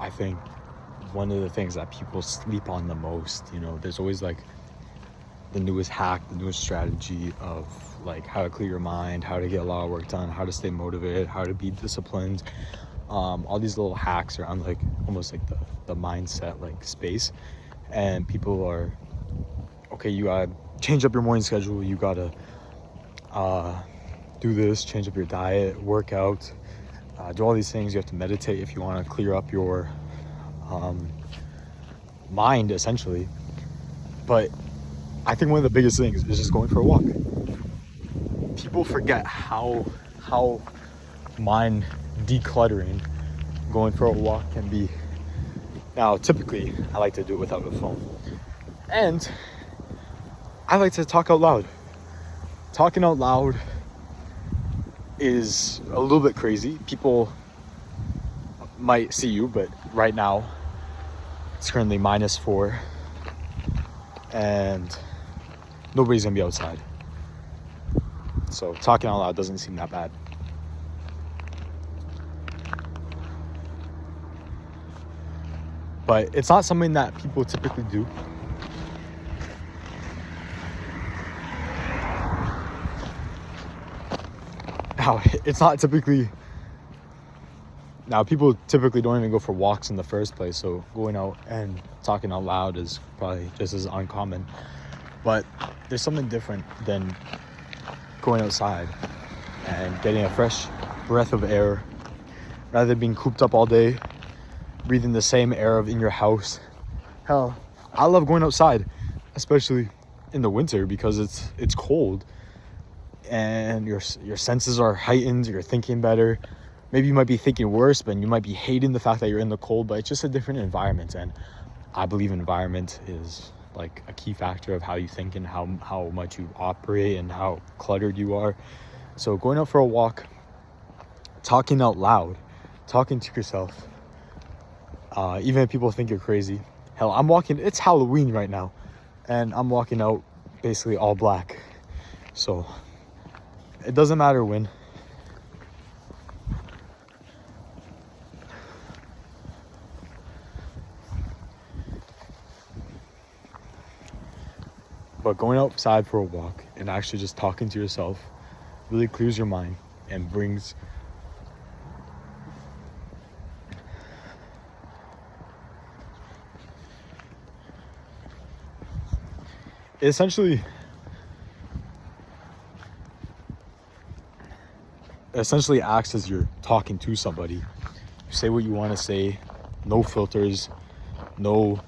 I think one of the things that people sleep on the most, there's always like the newest hack, the newest strategy of like how to clear your mind, how to get a lot of work done, how to stay motivated, how to be disciplined. All these little hacks around like almost like the mindset like space. And people are, okay, you gotta change up your morning schedule, you gotta do this, change up your diet, work out, do all these things. You have to meditate if you want to clear up your mind, essentially. But I think one of the biggest things is just going for a walk. People forget how mind decluttering going for a walk can be. Now, typically, I like to do it without a phone. And I like to talk out loud. Talking out loud is a little bit crazy. People might see you, but right now, it's currently -4. And nobody's gonna be outside. So talking out loud doesn't seem that bad. But it's not something that people typically do. Now, it's not typically... Now, people typically don't even go for walks in the first place, so going out and talking out loud is probably just as uncommon. But there's something different than going outside and getting a fresh breath of air rather than being cooped up all day, breathing the same air in your house. Hell, I love going outside, especially in the winter because it's cold and your senses are heightened, you're thinking better. Maybe you might be thinking worse, but you might be hating the fact that you're in the cold, but it's just a different environment. And I believe environment is like a key factor of how you think and how much you operate and how cluttered you are. So going out for a walk, talking out loud, talking to yourself, even if people think you're crazy. Hell, it's Halloween right now, and I'm walking out basically all black. So it doesn't matter when. But going outside for a walk and actually just talking to yourself really clears your mind and brings it essentially acts as you're talking to somebody. You say what you want to say, no filters, no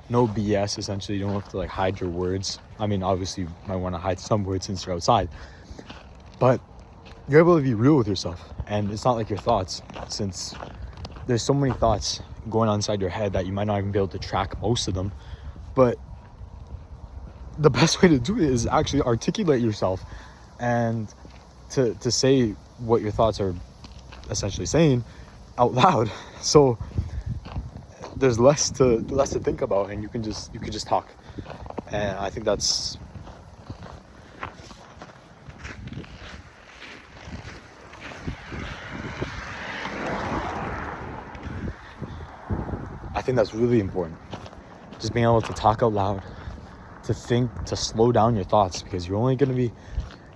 BS. Essentially, you don't have to like hide your words. I mean, obviously you might want to hide some words since you're outside, but you're able to be real with yourself. And it's not like your thoughts, since there's so many thoughts going on inside your head that you might not even be able to track most of them. But the best way to do it is actually articulate yourself and to say what your thoughts are essentially saying out loud. So there's less to think about, and you can just talk. And I think that's really important. Just being able to talk out loud, to think, to slow down your thoughts, because you're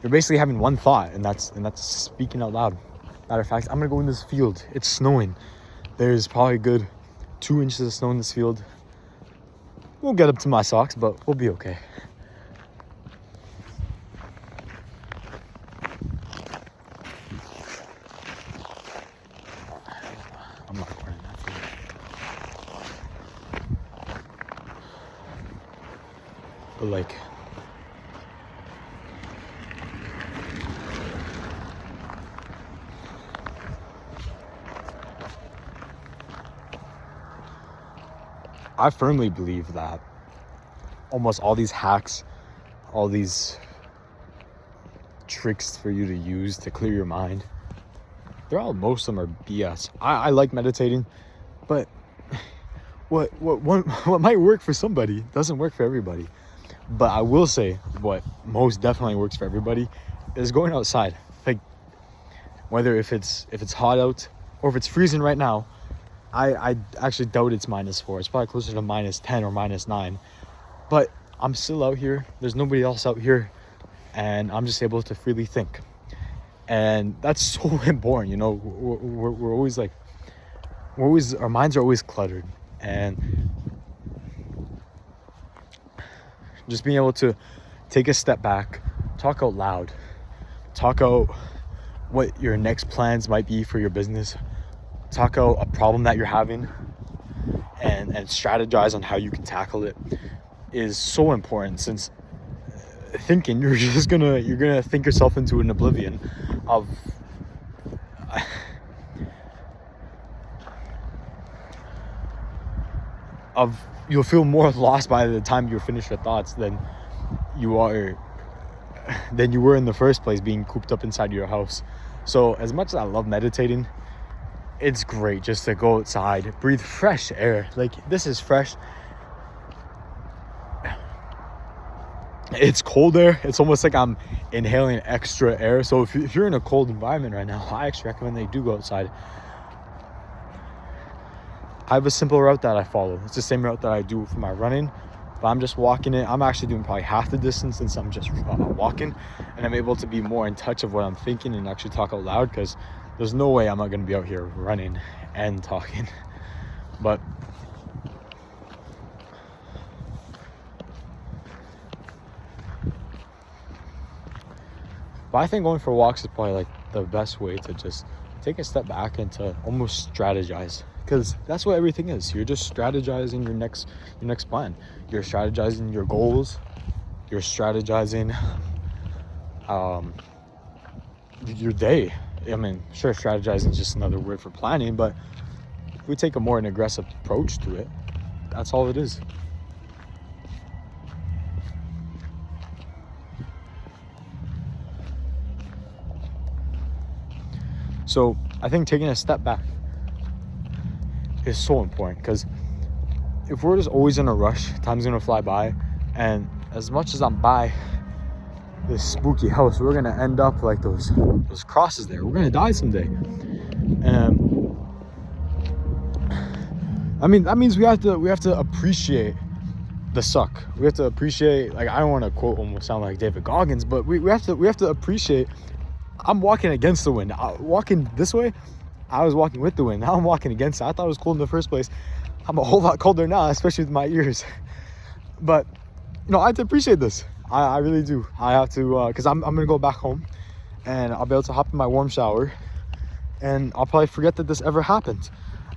basically having one thought, and that's speaking out loud. Matter of fact, I'm gonna go in this field. It's snowing. There's probably a good 2 inches of snow in this field. Won't get up to my socks, but we'll be okay. I'm not going in that field. But like, I firmly believe that almost all these hacks, all these tricks for you to use to clear your mind, most of them are BS. I like meditating, but what might work for somebody doesn't work for everybody. But I will say what most definitely works for everybody is going outside. Like, whether if it's hot out or if it's freezing right now, I actually doubt it's -4. It's probably closer to -10 or -9. But I'm still out here. There's nobody else out here. And I'm just able to freely think. And that's so important, you know. We're always like, our minds are always cluttered. And just being able to take a step back, talk out loud, talk out what your next plans might be for your business, talk out a problem that you're having, and strategize on how you can tackle it is so important, since thinking, you're gonna think yourself into an oblivion of you'll feel more lost by the time you're finished your thoughts than you were in the first place, being cooped up inside your house. So as much as I love meditating, it's great just to go outside, breathe fresh air. Like, this is fresh. It's cold air. It's almost like I'm inhaling extra air. So if you're in a cold environment right now, I actually recommend that you do go outside. I have a simple route that I follow. It's the same route that I do for my running, but I'm just walking it. I'm actually doing probably half the distance, since I'm just walking, and I'm able to be more in touch of what I'm thinking and actually talk out loud, because there's no way I'm not going to be out here running and talking. But I think going for walks is probably like the best way to just take a step back and to almost strategize, because that's what everything is. You're just strategizing your next plan. You're strategizing your goals. You're strategizing your day. I mean, sure, strategizing is just another word for planning, but if we take a more aggressive approach to it, that's all it is. So I think taking a step back is so important, because if we're just always in a rush, time's gonna fly by, and as much as I'm by this spooky house, we're gonna end up like those crosses there. We're gonna die someday. And I mean, that means we have to appreciate the suck. We have to appreciate, like, I don't want to quote almost sound like David Goggins, but we have to appreciate. I'm walking against the wind. Walking this way, I was walking with the wind. Now I'm walking against it. I thought it was cold in the first place. I'm a whole lot colder now, especially with my ears. But, you know, I have to appreciate this. I really do. I have to, because I'm going to go back home, and I'll be able to hop in my warm shower, and I'll probably forget that this ever happened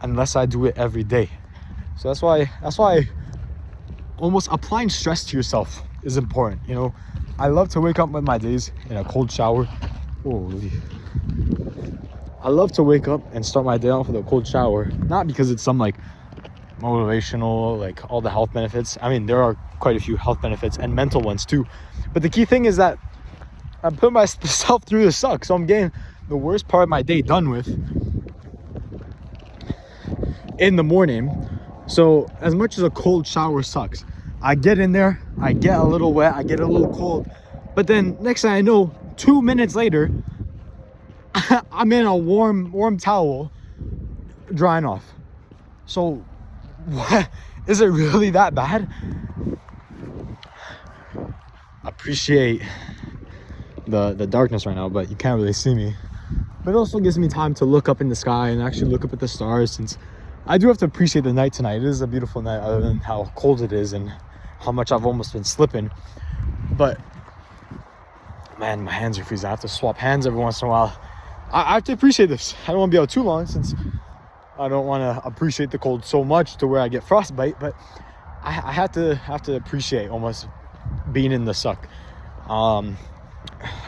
unless I do it every day. So that's why almost applying stress to yourself is important. You know, I love to wake up with my days in a cold shower. Holy. I love to wake up and start my day off with a cold shower, not because it's some like motivational, like all the health benefits. I mean, there are quite a few health benefits and mental ones too, but the key thing is that I put myself through the suck, so I'm getting the worst part of my day done with in the morning. So as much as a cold shower sucks, I get in there, I get a little wet, I get a little cold, but then next thing I know, 2 minutes later, I'm in a warm towel drying off. So what, is it really that bad? Appreciate the darkness right now, but you can't really see me. But it also gives me time to look up in the sky and actually look up at the stars, since I do have to appreciate the night tonight. It is a beautiful night, other than how cold it is and how much I've almost been slipping. But man, my hands are freezing. I have to swap hands every once in a while. I have to appreciate this. I don't want to be out too long, since I don't want to appreciate the cold so much to where I get frostbite, but I have to appreciate almost being in the suck. I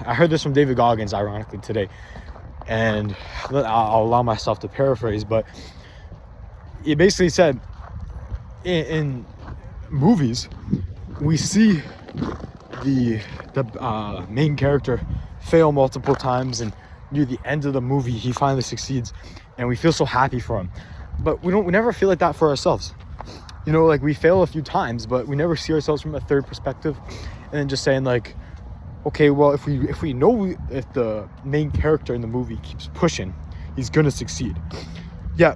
heard this from David Goggins, ironically, today, and I'll allow myself to paraphrase, but he basically said, in movies, we see the main character fail multiple times, and near the end of the movie he finally succeeds, and we feel so happy for him. But we never feel like that for ourselves. You know, like, we fail a few times, but we never see ourselves from a third perspective, and then just saying like, okay, well, if we know if the main character in the movie keeps pushing, he's gonna succeed. Yeah,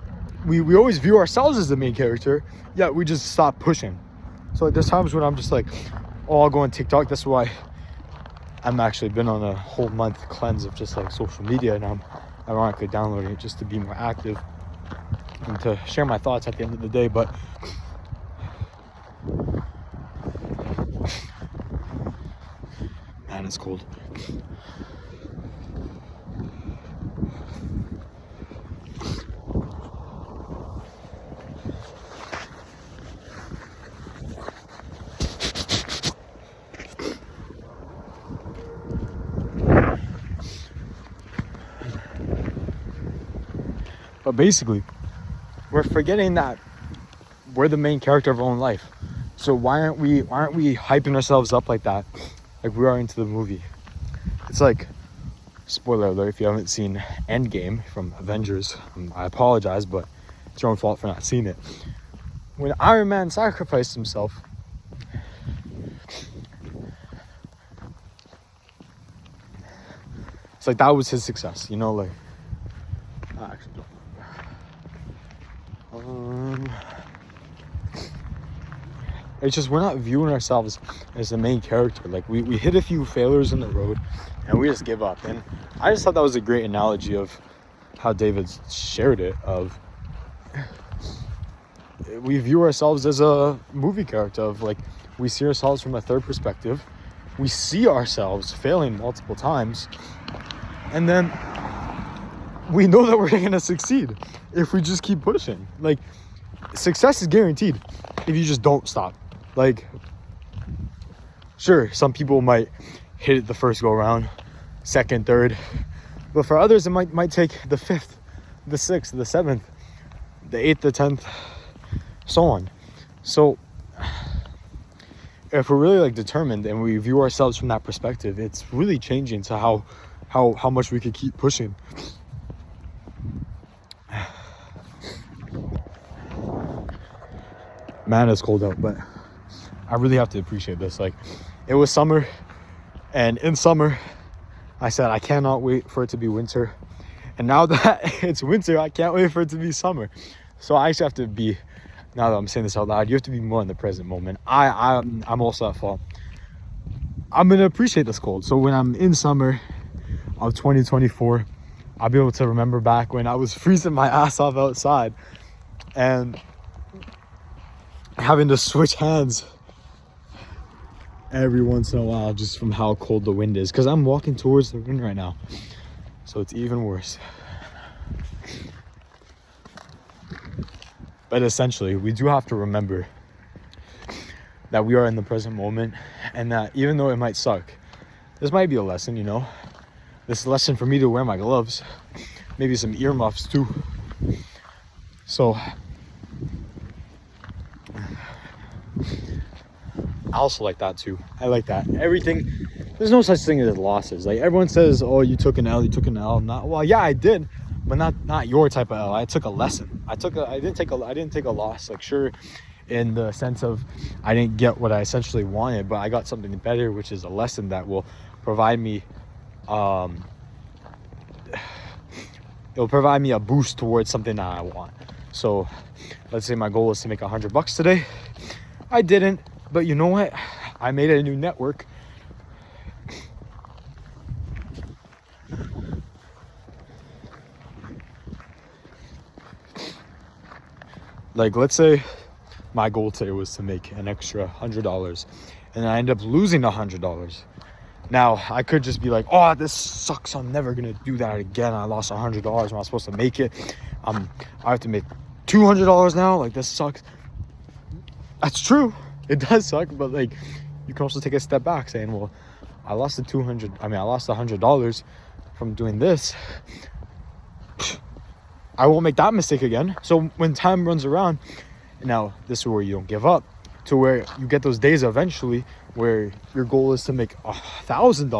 we always view ourselves as the main character, yet we just stop pushing. So like, there's times when I'm just like, oh, I'll go on TikTok. That's why I'm actually been on a whole month cleanse of just like social media, and I'm ironically downloading it just to be more active and to share my thoughts at the end of the day. But man, it's cold. But basically, we're forgetting that we're the main character of our own life. So why aren't we hyping ourselves up like that, like we are into the movie? It's like, spoiler alert if you haven't seen Endgame from Avengers, I apologize, but it's your own fault for not seeing it. When Iron Man sacrificed himself, it's like that was his success, you know, like I actually don't. It's just we're not viewing ourselves as the main character. Like we hit a few failures in the road and we just give up. And I just thought that was a great analogy of how David shared it, of we view ourselves as a movie character, of like we see ourselves from a third perspective. We see ourselves failing multiple times, and then we know that we're going to succeed if we just keep pushing. Like, success is guaranteed if you just don't stop. Like, sure, some people might hit it the first go around, second, third, but for others it might take the 5th, the 6th, the 7th, the 8th, the 10th, so on. So if we're really like determined and we view ourselves from that perspective, it's really changing to how much we could keep pushing. Man, it's cold out, but I really have to appreciate this. Like, it was summer, and in summer I said I cannot wait for it to be winter, and now that it's winter I can't wait for it to be summer. So I actually have to be, now that I'm saying this out loud, you have to be more in the present moment. I'm also at fault. I'm gonna appreciate this cold, so when I'm in summer of 2024, I'll be able to remember back when I was freezing my ass off outside and having to switch hands every once in a while just from how cold the wind is, because I'm walking towards the wind right now, so it's even worse. But essentially, we do have to remember that we are in the present moment, and that even though it might suck, this might be a lesson, you know. This lesson for me to wear my gloves, maybe some earmuffs too. So I also like that too. I like that. Everything, there's no such thing as losses. Like, everyone says, oh, you took an L, you took an L. Not, well, yeah, I did, but not your type of L. I took a lesson. I didn't take a loss. Like, sure, in the sense of I didn't get what I essentially wanted, but I got something better, which is a lesson that will provide me it'll provide me a boost towards something that I want. So let's say my goal was to make $100 today. I didn't, but you know what? I made a new network. Like, let's say my goal today was to make an extra $100 and I end up losing $100. Now, I could just be like, oh, this sucks, I'm never gonna do that again. I lost $100 when I was supposed to make it. I have to make $200 now. Like, this sucks. That's true. It does suck, but like, you can also take a step back saying, well, I lost $100 from doing this. I won't make that mistake again. So when time runs around, now this is where you don't give up, to where you get those days eventually where your goal is to make $1,000,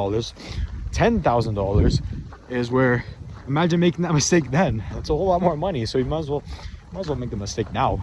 $10,000, is where, imagine making that mistake then. That's a whole lot more money. So you might as well make the mistake now.